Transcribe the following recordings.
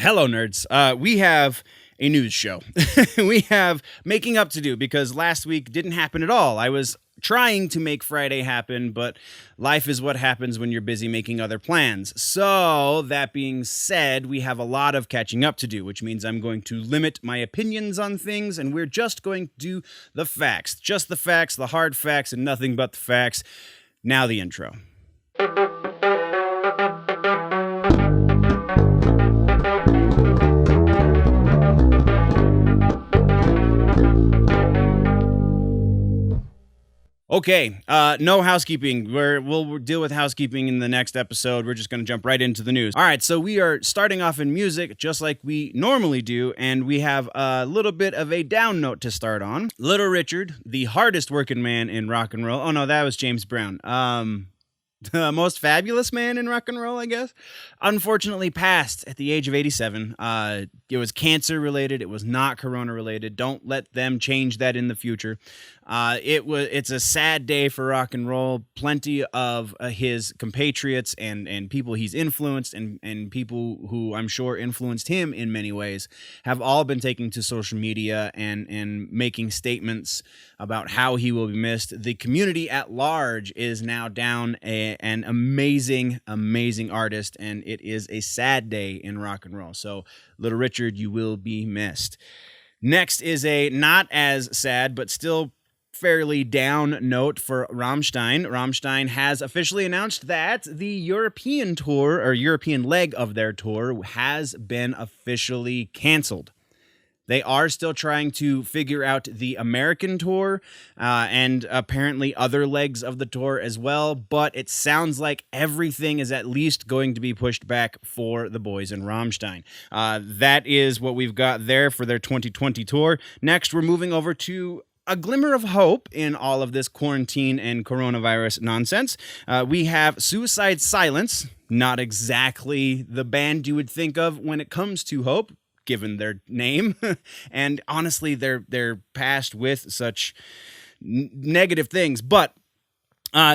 Hello, nerds. We have a news show. We have making up to do because last week didn't happen at all. I was trying to make Friday happen, but life is what happens when you're busy making other plans. So, that being said, we have a lot of catching up to do, which means I'm going to limit my opinions on things, and we're just going to do the facts. Just the facts, the hard facts, and nothing but the facts. Now the intro. Okay, no housekeeping. We'll deal with housekeeping in the next episode. We're just going to jump right into the news. All right, so we are starting off in music just like we normally do, and we have a little bit of a down note to start on. Little Richard, the hardest working man in rock and roll. Oh, no, that was James Brown. The most fabulous man in rock and roll, I guess, unfortunately passed at the age of 87. It was cancer related. It was not corona related. Don't let them change that in the future. It's a sad day for rock and roll. Plenty of his compatriots and people he's influenced and people who I'm sure influenced him in many ways have all been taking to social media and making statements about how he will be missed. The community at large is now down an amazing artist, and it is a sad day in rock and roll. So, Little Richard, you will be missed. Next is a not as sad, but still fairly down note for Rammstein. Rammstein has officially announced that the European tour, or European leg of their tour, has been officially canceled. They are still trying to figure out the American tour and apparently other legs of the tour as well, but it sounds like everything is at least going to be pushed back for the boys in Rammstein. That is what we've got there for their 2020 tour. Next, we're moving over to a glimmer of hope in all of this quarantine and coronavirus nonsense. We have Suicide Silence, not exactly the band you would think of when it comes to hope, given their name, and honestly, they're passed with such negative things, but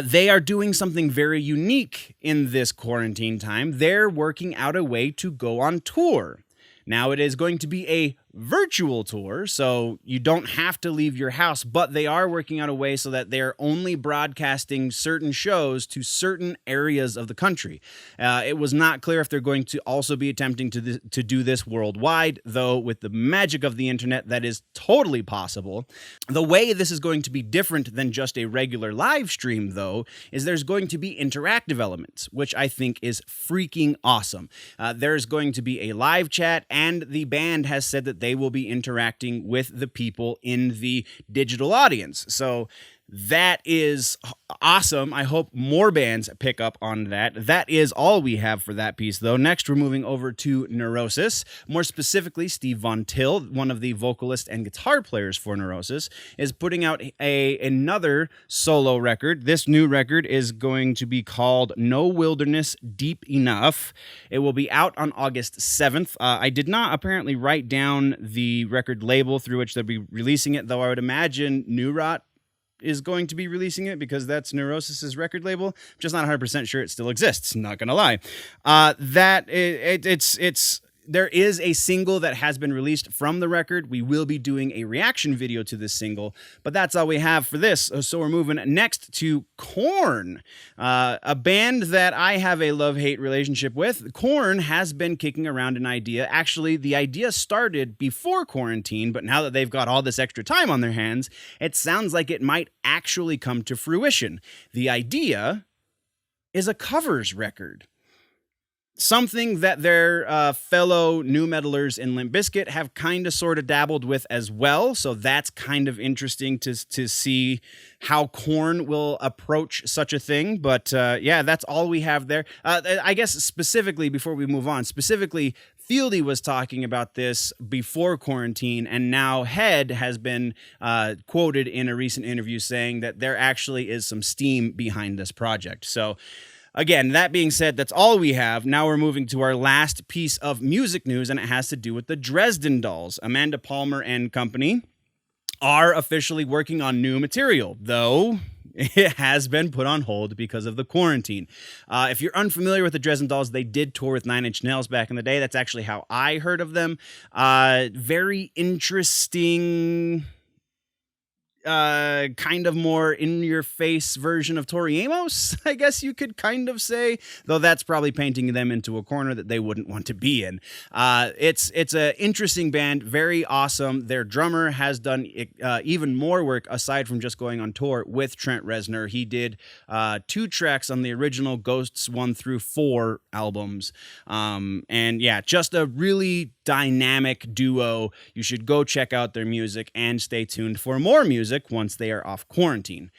they are doing something very unique in this quarantine time. They're working out a way to go on tour. Now, it is going to be a virtual tour, so you don't have to leave your house, but they are working out a way so that they're only broadcasting certain shows to certain areas of the country. It was not clear if they're going to also be attempting to do this worldwide, though with the magic of the internet, that is totally possible. The way this is going to be different than just a regular live stream, though, is there's going to be interactive elements, which I think is freaking awesome. There's going to be a live chat, and the band has said that they will be interacting with the people in the digital audience. So that is awesome. I hope more bands pick up on that. That is all we have for that piece, though. Next, we're moving over to Neurosis. More specifically, Steve Von Till, one of the vocalists and guitar players for Neurosis, is putting out another solo record. This new record is going to be called No Wilderness Deep Enough. It will be out on August 7th. I did not apparently write down the record label through which they'll be releasing it, though I would imagine New Rot is going to be releasing it because that's Neurosis's record label. I'm just not 100% sure it still exists, not gonna lie. There is a single that has been released from the record. We will be doing a reaction video to this single, but that's all we have for this. So we're moving next to Korn, a band that I have a love-hate relationship with. Korn has been kicking around an idea. Actually, the idea started before quarantine, but now that they've got all this extra time on their hands, it sounds like it might actually come to fruition. The idea is a covers record. Something that their fellow nu metalers in Limp Bizkit have kind of sort of dabbled with as well. So that's kind of interesting to see how Korn will approach such a thing. But yeah, that's all we have there. I guess specifically, before we move on, Fieldy was talking about this before quarantine, and now Head has been quoted in a recent interview saying that there actually is some steam behind this project. So again, that being said, that's all we have. Now we're moving to our last piece of music news, and it has to do with the Dresden Dolls. Amanda Palmer and company are officially working on new material, though It has been put on hold because of the quarantine. If you're unfamiliar with the Dresden Dolls, they did tour with Nine Inch Nails back in the day. That's actually how I heard of them. Very interesting, kind of more in-your-face version of Tori Amos, I guess you could kind of say, though that's probably painting them into a corner that they wouldn't want to be in. It's an interesting band, very awesome. Their drummer has done even more work aside from just going on tour with Trent Reznor. He did 2 tracks on the original Ghosts 1 through 4 albums. And yeah, just a really dynamic duo. You should go check out their music and stay tuned for more music once they are off quarantine.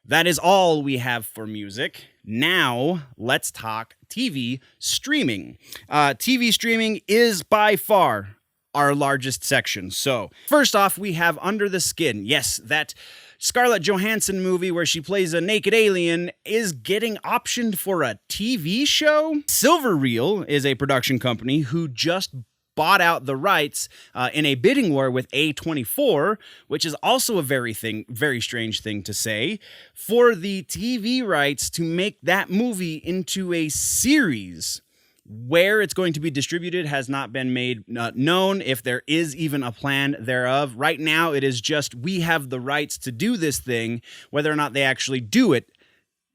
That is all we have for music. Now, let's talk TV streaming. TV streaming is by far our largest section. So, first off, we have Under the Skin. Yes, that Scarlett Johansson movie where she plays a naked alien is getting optioned for a TV show. Silver Reel is a production company who just bought out the rights in a bidding war with A24, which is also a very strange thing to say, for the TV rights to make that movie into a series. Where it's going to be distributed has not been made known, if there is even a plan thereof. Right now, it is just, we have the rights to do this thing. Whether or not they actually do it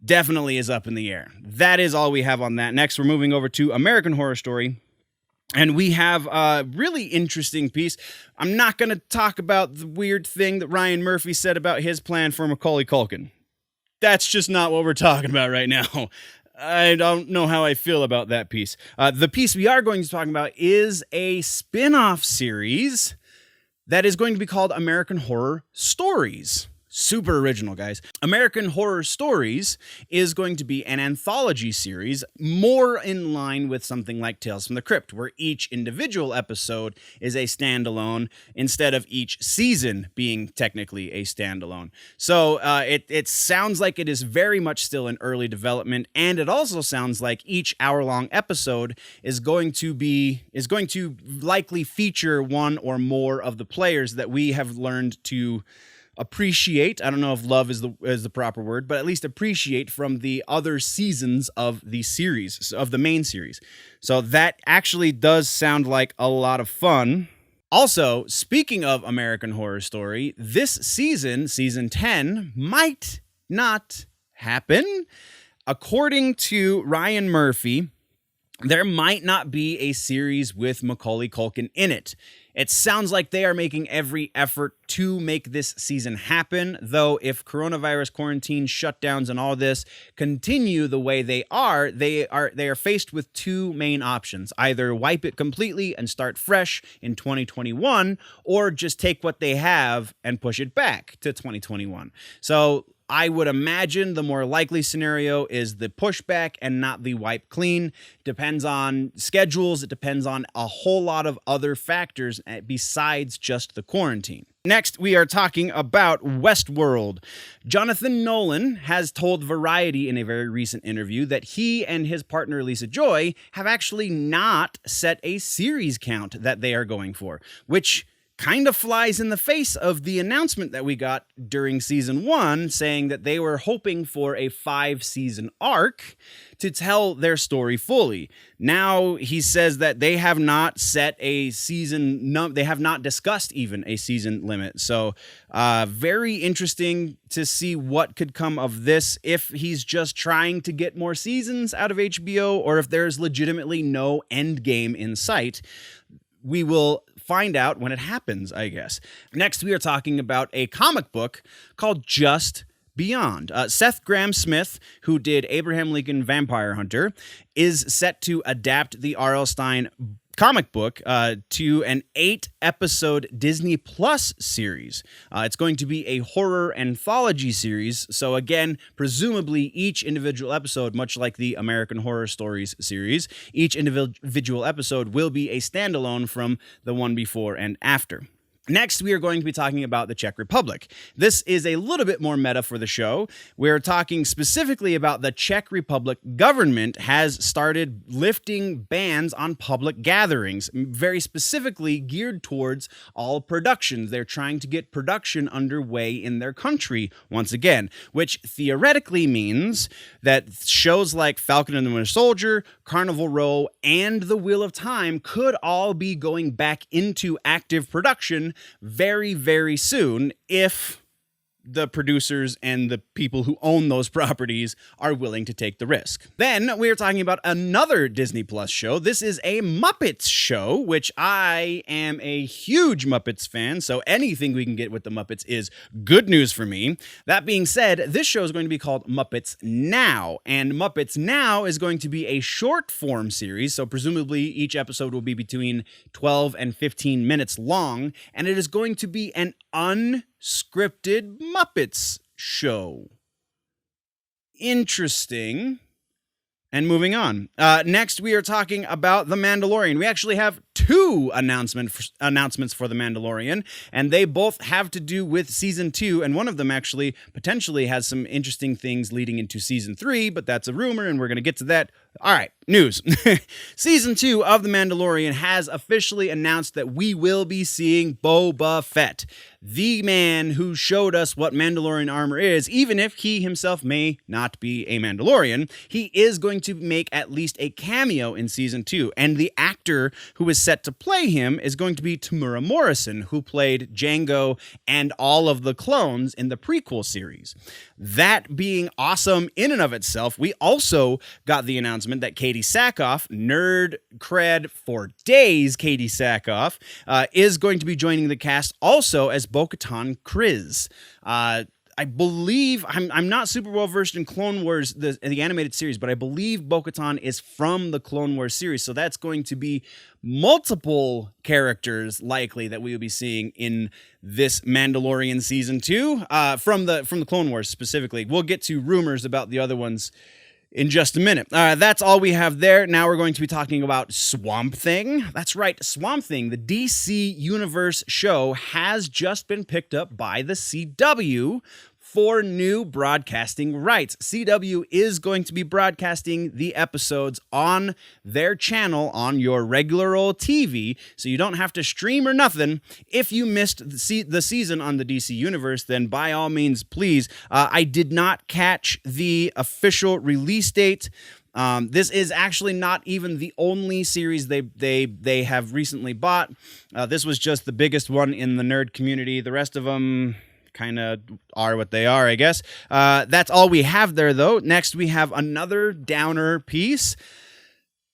definitely is up in the air. That is all we have on that. Next, we're moving over to American Horror Story. And we have a really interesting piece. I'm not going to talk about the weird thing that Ryan Murphy said about his plan for Macaulay Culkin. That's just not what we're talking about right now. I don't know how I feel about that piece. The piece we are going to talk about is a spin-off series that is going to be called American Horror Stories. Super original, guys. American Horror Stories is going to be an anthology series, more in line with something like Tales from the Crypt, where each individual episode is a standalone instead of each season being technically a standalone. So it sounds like it is very much still in early development, and it also sounds like each hour-long episode is going to likely feature one or more of the players that we have learned to appreciate. I don't know if love is the proper word, but at least appreciate from the other seasons of the series, of the main series. So that actually does sound like a lot of fun. Also, speaking of American Horror Story, this season, season 10, might not happen. According to Ryan Murphy, there might not be a series with Macaulay Culkin in it. It sounds like they are making every effort to make this season happen, though if coronavirus quarantine shutdowns and all this continue the way they are faced with 2 main options. Either wipe it completely and start fresh in 2021, or just take what they have and push it back to 2021. So I would imagine the more likely scenario is the pushback and not the wipe clean. Depends on schedules. It depends on a whole lot of other factors besides just the quarantine. Next, we are talking about Westworld. Jonathan Nolan has told Variety in a very recent interview that he and his partner Lisa Joy have actually not set a series count that they are going for, which kind of flies in the face of the announcement that we got during season 1 saying that they were hoping for a 5-season arc to tell their story fully. Now he says that they have not set a season, they have not discussed even a season limit. So very interesting to see what could come of this, if he's just trying to get more seasons out of HBO or if there's legitimately no end game in sight. We will find out when it happens, I guess. Next, we are talking about a comic book called Just Beyond. Seth Grahame-Smith, who did Abraham Lincoln Vampire Hunter, is set to adapt the R.L. Stine comic book to an 8-episode Disney Plus series. It's going to be a horror anthology series. So again, presumably each individual episode, much like the American Horror Stories series, each individual episode will be a standalone from the one before and after. Next, we are going to be talking about the Czech Republic. This is a little bit more meta for the show. We're talking specifically about the Czech Republic government has started lifting bans on public gatherings, very specifically geared towards all productions. They're trying to get production underway in their country once again, which theoretically means that shows like Falcon and the Winter Soldier, Carnival Row, and The Wheel of Time could all be going back into active production very, very soon if the producers and the people who own those properties are willing to take the risk. Then we are talking about another Disney Plus show. This is a Muppets show, which I am a huge Muppets fan, so anything we can get with the Muppets is good news for me. That being said, this show is going to be called Muppets Now, and Muppets Now is going to be a short form series, so presumably each episode will be between 12 and 15 minutes long, and it is going to be an unscripted Muppets show. Interesting. And moving on. Next, we are talking about The Mandalorian. We actually have two announcements for The Mandalorian, and they both have to do with Season 2, and one of them actually potentially has some interesting things leading into Season 3, but that's a rumor, and we're going to get to that. All right, news. Season 2 of The Mandalorian has officially announced that we will be seeing Boba Fett, the man who showed us what Mandalorian armor is, even if he himself may not be a Mandalorian. He is going to make at least a cameo in Season 2, and the actor who is set to play him is going to be Tamura Morrison, who played Jango and all of the clones in the prequel series. That being awesome in and of itself, we also got the announcement that Katie Sackhoff, nerd cred for days Katie Sackhoff, is going to be joining the cast also as Bo-Katan Kryze. I believe, I'm not super well versed in Clone Wars, the animated series, but I believe Bo-Katan is from the Clone Wars series, so that's going to be multiple characters likely that we will be seeing in this Mandalorian Season 2, from the Clone Wars specifically. We'll get to rumors about the other ones in just a minute. That's all we have there. Now we're going to be talking about Swamp Thing. That's right, Swamp Thing, the DC Universe show, has just been picked up by the CW for new broadcasting rights. CW is going to be broadcasting the episodes on their channel on your regular old TV, so you don't have to stream or nothing. If you missed the season on the DC Universe, then by all means, please. I did not catch the official release date. This is actually not even the only series they have recently bought. This was just the biggest one in the nerd community. The rest of them kind of are what they are, I guess. That's all we have there, though. Next, we have another downer piece.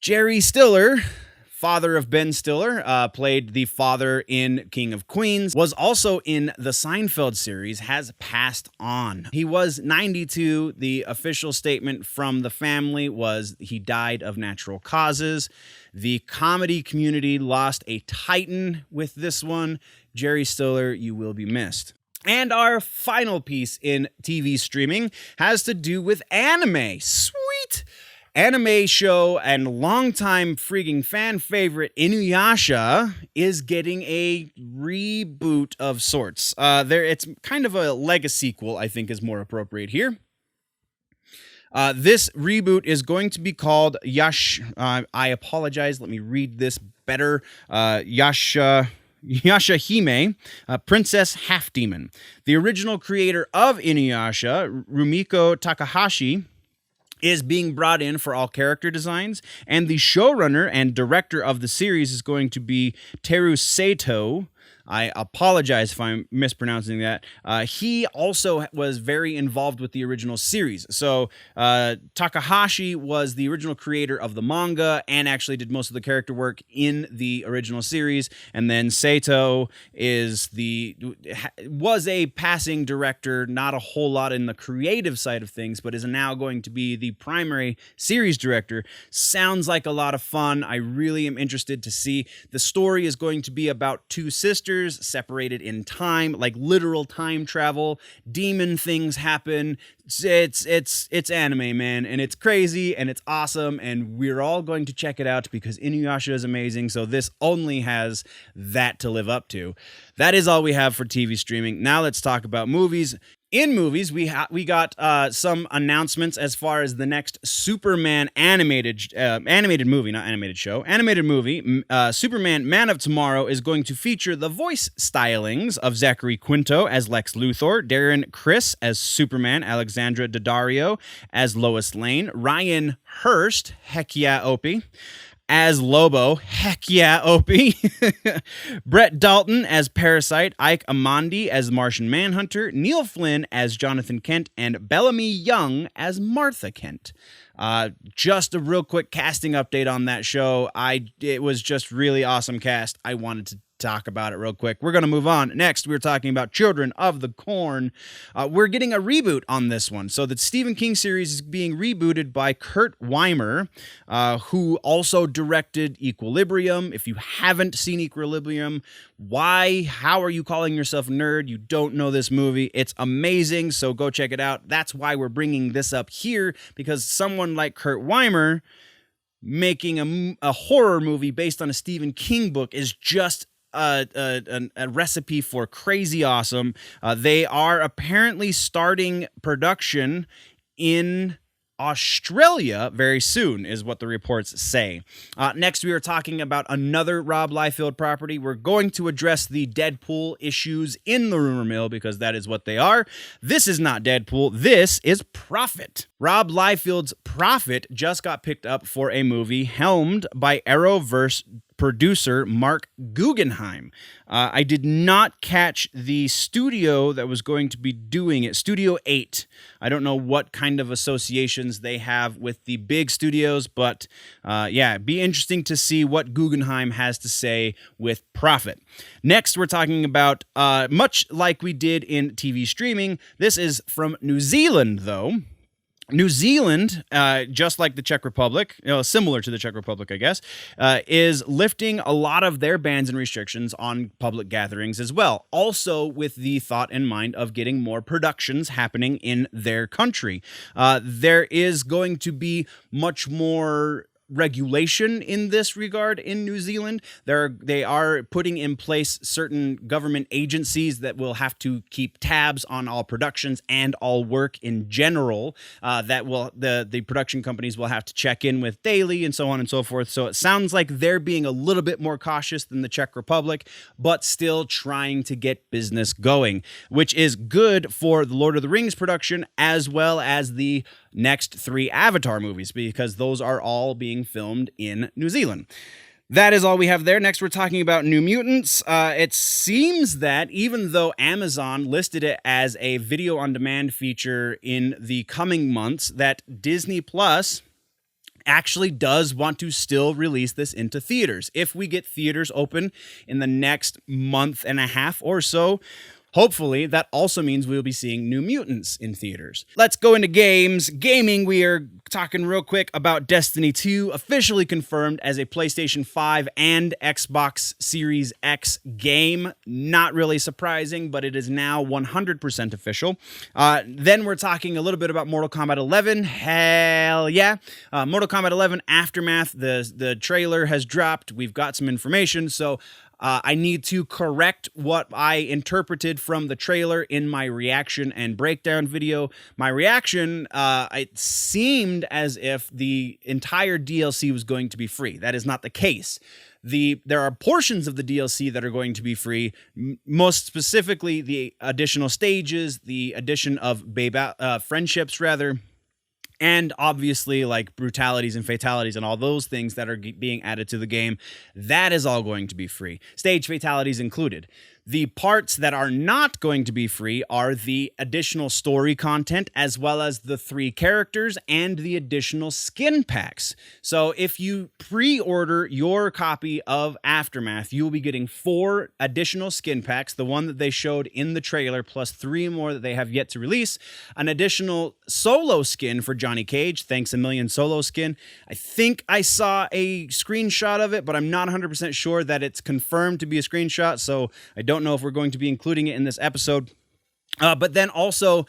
Jerry Stiller, father of Ben Stiller, played the father in King of Queens, was also in the Seinfeld series, has passed on. He was 92. The official statement from the family was he died of natural causes. The comedy community lost a titan with this one. Jerry Stiller, you will be missed. And our final piece in TV streaming has to do with anime. Sweet! Anime show and longtime freaking fan favorite Inuyasha is getting a reboot of sorts. It's kind of a legacy sequel, I think is more appropriate here. This reboot is going to be called I apologize, let me read this better. Yashahime, Princess Half Demon. The original creator of Inuyasha, Rumiko Takahashi, is being brought in for all character designs, and the showrunner and director of the series is going to be Teru Sato. I apologize if I'm mispronouncing that. He also was very involved with the original series. So Takahashi was the original creator of the manga and actually did most of the character work in the original series. And then Sato was a passing director, not a whole lot in the creative side of things, but is now going to be the primary series director. Sounds like a lot of fun. I really am interested to see. The story is going to be about two sisters characters separated in time, like literal time travel. Demon things happen. It's anime, man, and it's crazy and it's awesome, and we're all going to check it out because Inuyasha is amazing. So this only has that to live up to. That is all we have for TV streaming. Now let's talk about movies. In movies, we got some announcements as far as the next Superman animated movie, not animated show, animated movie. Superman Man of Tomorrow is going to feature the voice stylings of Zachary Quinto as Lex Luthor, Darren Criss as Superman, Alexandra Daddario as Lois Lane, Ryan Hurst, heck yeah, Opie, as Lobo, heck yeah, Opie. Brett Dalton as Parasite, Ike Amandi as Martian Manhunter, Neil Flynn as Jonathan Kent, and Bellamy Young as Martha Kent. Just a real quick casting update on that show. It was just really awesome cast. I wanted to talk about it real quick. We're going to move on. Next, we're talking about Children of the Corn. We're getting a reboot on this one. So the Stephen King series is being rebooted by Kurt Weimer, who also directed Equilibrium. If you haven't seen Equilibrium, how are you calling yourself a nerd? You don't know this movie. It's amazing, so go check it out. That's why we're bringing this up here, because someone like Kurt Weimer making a horror movie based on a Stephen King book is just a recipe for crazy awesome. They are apparently starting production in Australia very soon, is what the reports say. Next, we are talking about another Rob Liefeld property. We're going to address the Deadpool issues in the rumor mill because that is what they are. This is not Deadpool. This is Prophet. Rob Liefeld's Prophet just got picked up for a movie helmed by Arrowverse producer Mark Guggenheim. I did not catch the studio that was going to be doing it, Studio 8. I don't know what kind of associations they have with the big studios, but yeah, be interesting to see what Guggenheim has to say with Prophet. Next, we're talking about, much like we did in TV streaming, this is from New Zealand, though. New Zealand, just like the Czech Republic, similar to the Czech Republic, I guess, is lifting a lot of their bans and restrictions on public gatherings as well. Also with the thought in mind of getting more productions happening in their country. There is going to be much more regulation in this regard in New Zealand. They are putting in place certain government agencies that will have to keep tabs on all productions and all work in general, that will the production companies will have to check in with daily and so on and so forth. So it sounds like they're being a little bit more cautious than the Czech Republic, but still trying to get business going, which is good for the Lord of the Rings production as well as the next 3 Avatar movies, because those are all being filmed in New Zealand. That is all we have there. Next, we're talking about New Mutants. It seems that even though Amazon listed it as a video-on-demand feature in the coming months, that Disney Plus actually does want to still release this into theaters. If we get theaters open in the next month and a half or so, hopefully, that also means we'll be seeing New Mutants in theaters. Let's go into games. Gaming, we are talking real quick about Destiny 2, officially confirmed as a PlayStation 5 and Xbox Series X game. Not really surprising, but it is now 100% official. Then we're talking a little bit about Mortal Kombat 11. Hell yeah. Mortal Kombat 11 Aftermath, the trailer has dropped. We've got some information, so I need to correct what I interpreted from the trailer in my reaction and breakdown video. My reaction, it seemed as if the entire DLC was going to be free. That is not the case. There are portions of the DLC that are going to be free, most specifically the additional stages, the addition of friendships, rather, and obviously like brutalities and fatalities and all those things that are being added to the game. That is all going to be free. Stage fatalities included. The parts that are not going to be free are the additional story content, as well as the 3 characters and the additional skin packs. So if you pre-order your copy of Aftermath, you will be getting 4 additional skin packs, the one that they showed in the trailer, plus 3 more that they have yet to release, an additional solo skin for Johnny Cage, thanks a million solo skin. I think I saw a screenshot of it, but I'm not 100% sure that it's confirmed to be a screenshot, so I don't know if we're going to be including it in this episode. But then also,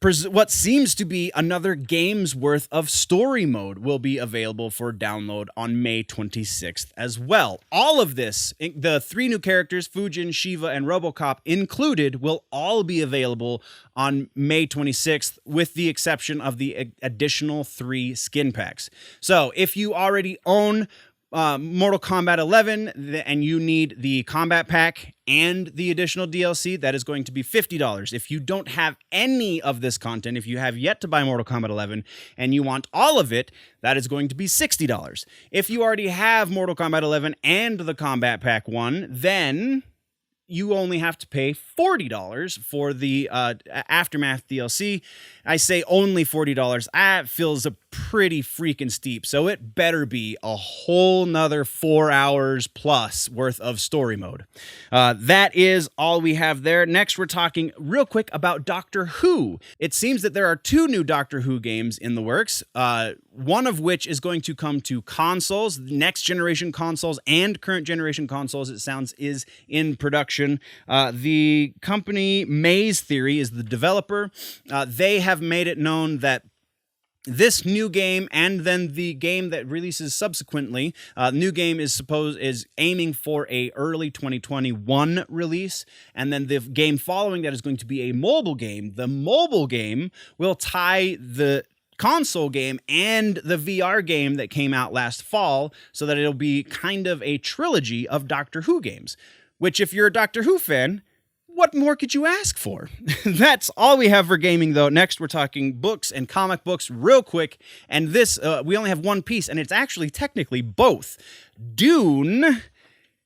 what seems to be another game's worth of story mode will be available for download on May 26th as well. All of this, the 3 new characters, Fujin, Shiva, and RoboCop included, will all be available on May 26th, with the exception of the additional 3 skin packs. So if you already own Mortal Kombat 11 and you need the combat pack and the additional DLC, that is going to be $50. If you don't have any of this content, if you have yet to buy Mortal Kombat 11 and you want all of it, that is going to be $60. If you already have Mortal Kombat 11 and the combat pack 1, then you only have to pay $40 for the Aftermath DLC. I say only $40. That feels a pretty freaking steep. So it better be a whole nother 4 hours plus worth of story mode. That is all we have there. Next, we're talking real quick about Doctor Who. It seems that there are 2 new Doctor Who games in the works. One of which is going to come to consoles, next generation consoles and current generation consoles, it sounds, is in production. The company Maze Theory is the developer. They have made it known that this new game and then the game that releases subsequently, new game is aiming for a early 2021 release, and then the game following that is going to be a mobile game. The mobile game will tie the console game and the VR game that came out last fall, so that it'll be kind of a trilogy of Doctor Who games, which, if you're a Doctor Who fan, what more could you ask for? That's all we have for gaming, though. Next, we're talking books and comic books real quick, and this, we only have one piece, and it's actually technically both. Dune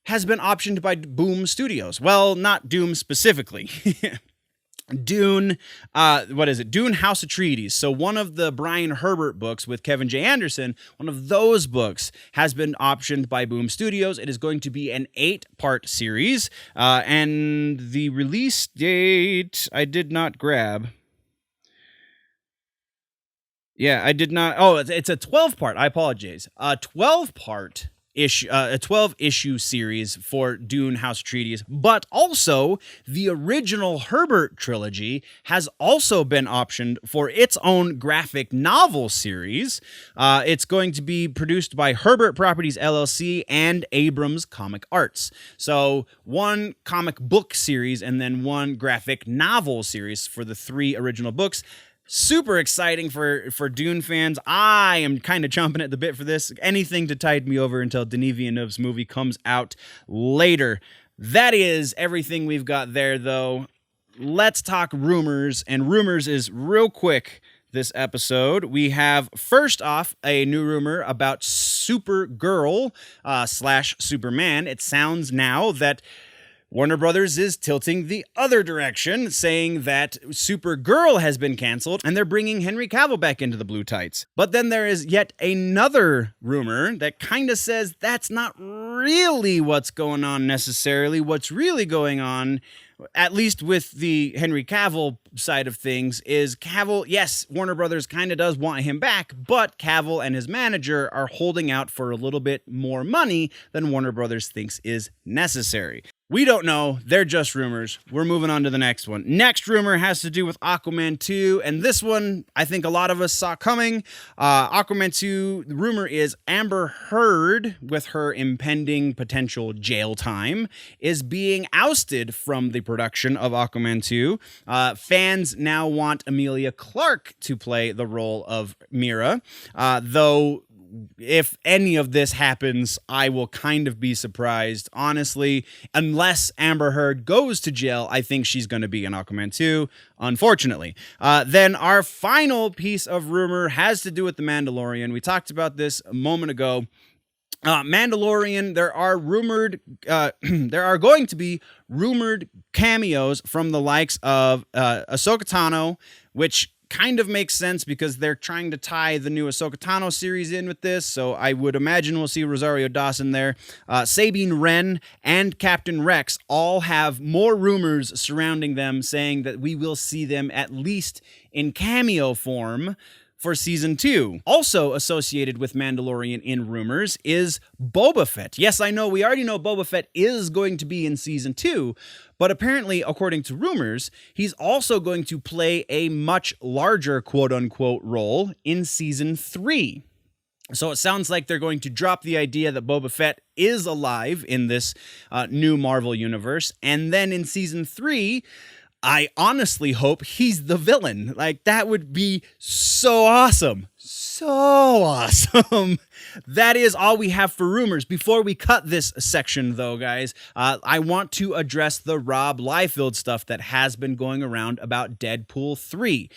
has been optioned by Boom Studios. Well, not Doom specifically. Dune, Dune House Atreides. So one of the Brian Herbert books with Kevin J. Anderson, one of those books has been optioned by Boom Studios. It is going to be an 8-part series, and the release date I did not grab. Yeah, I did not. Oh, it's a 12-part. I apologize. A 12-part issue, a 12-issue series for Dune House Atreides, but also the original Herbert trilogy has also been optioned for its own graphic novel series. It's going to be produced by Herbert Properties LLC and Abrams Comic Arts. So one comic book series and then one graphic novel series for the 3 original books. Super exciting for Dune fans. I am kind of chomping at the bit for this. Anything to tide me over until Denis Villeneuve's movie comes out later. That is everything we've got there, though. Let's talk rumors, and rumors is real quick this episode. We have, first off, a new rumor about Supergirl / Superman. It sounds now that Warner Brothers is tilting the other direction, saying that Supergirl has been canceled and they're bringing Henry Cavill back into the blue tights. But then there is yet another rumor that kind of says that's not really what's going on necessarily. What's really going on, at least with the Henry Cavill side of things, is Cavill, yes, Warner Brothers kind of does want him back, but Cavill and his manager are holding out for a little bit more money than Warner Brothers thinks is necessary. We don't know. They're just rumors. We're moving on to the next one. Next rumor has to do with Aquaman 2, and this one I think a lot of us saw coming. Aquaman 2, the rumor is Amber Heard, with her impending potential jail time, is being ousted from the production of Aquaman 2. Fans now want Emilia Clarke to play the role of Mira, though if any of this happens, I will kind of be surprised. Honestly, unless Amber Heard goes to jail, I think she's going to be in Aquaman 2, unfortunately. Then our final piece of rumor has to do with The Mandalorian. We talked about this a moment ago. Mandalorian, there are there are going to be rumored cameos from the likes of Ahsoka Tano, which kind of makes sense because they're trying to tie the new Ahsoka Tano series in with this, so I would imagine we'll see Rosario Dawson there. Sabine Wren and Captain Rex all have more rumors surrounding them saying that we will see them at least in cameo form for season 2. Also associated with Mandalorian in rumors is Boba Fett. Yes, I know, we already know Boba Fett is going to be in season 2, but apparently, according to rumors, he's also going to play a much larger quote-unquote role in season 3. So it sounds like they're going to drop the idea that Boba Fett is alive in this new Marvel universe, and then in season 3, I honestly hope he's the villain. Like, that would be so awesome. So awesome. That is all we have for rumors. Before we cut this section, though, guys, I want to address the Rob Liefeld stuff that has been going around about Deadpool 3.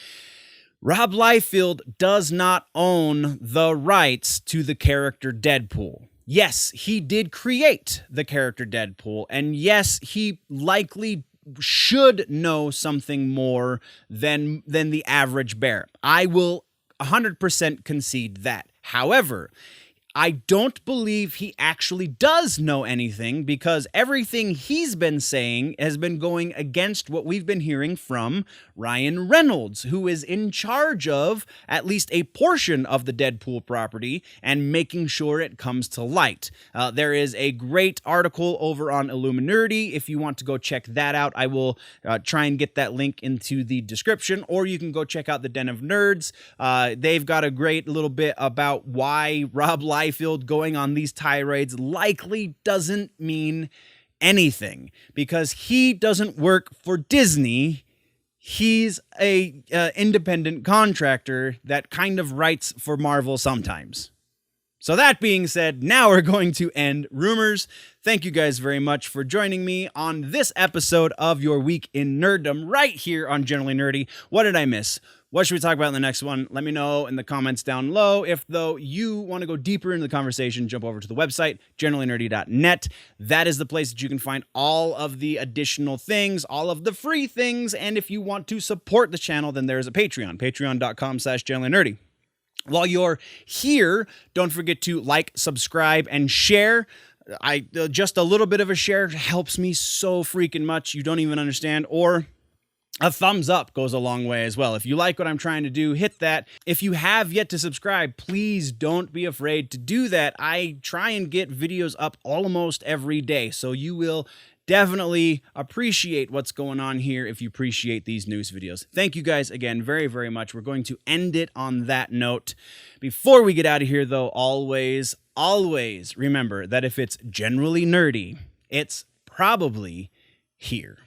Rob Liefeld does not own the rights to the character Deadpool. Yes, he did create the character Deadpool, and yes, he likely should know something more than the average bear. I will 100% concede that. However, I don't believe he actually does know anything because everything he's been saying has been going against what we've been hearing from Ryan Reynolds, who is in charge of at least a portion of the Deadpool property and making sure it comes to light. There is a great article over on Illuminati. If you want to go check that out, I will try and get that link into the description, or you can go check out the Den of Nerds. They've got a great little bit about why Rob Liefeld going on these tirades likely doesn't mean anything because he doesn't work for Disney. He's a independent contractor that kind of writes for Marvel sometimes. So that being said, now we're going to end rumors. Thank you guys very much for joining me on this episode of Your Week in Nerddom right here on Generally Nerdy. What did I miss? What should we talk about in the next one? Let me know in the comments down below. If, though, you want to go deeper into the conversation, jump over to the website, generallynerdy.net. That is the place that you can find all of the additional things, all of the free things, and if you want to support the channel, then there's a Patreon, patreon.com/generallynerdy. While you're here, don't forget to like, subscribe, and share. Just a little bit of a share helps me so freaking much. You don't even understand. Or a thumbs up goes a long way as well. If you like what I'm trying to do, hit that. If you have yet to subscribe, please don't be afraid to do that. I try and get videos up almost every day, so you will definitely appreciate what's going on here if you appreciate these news videos. Thank you guys again very, very much. We're going to end it on that note. Before we get out of here, though, always remember that if it's generally nerdy, it's probably here.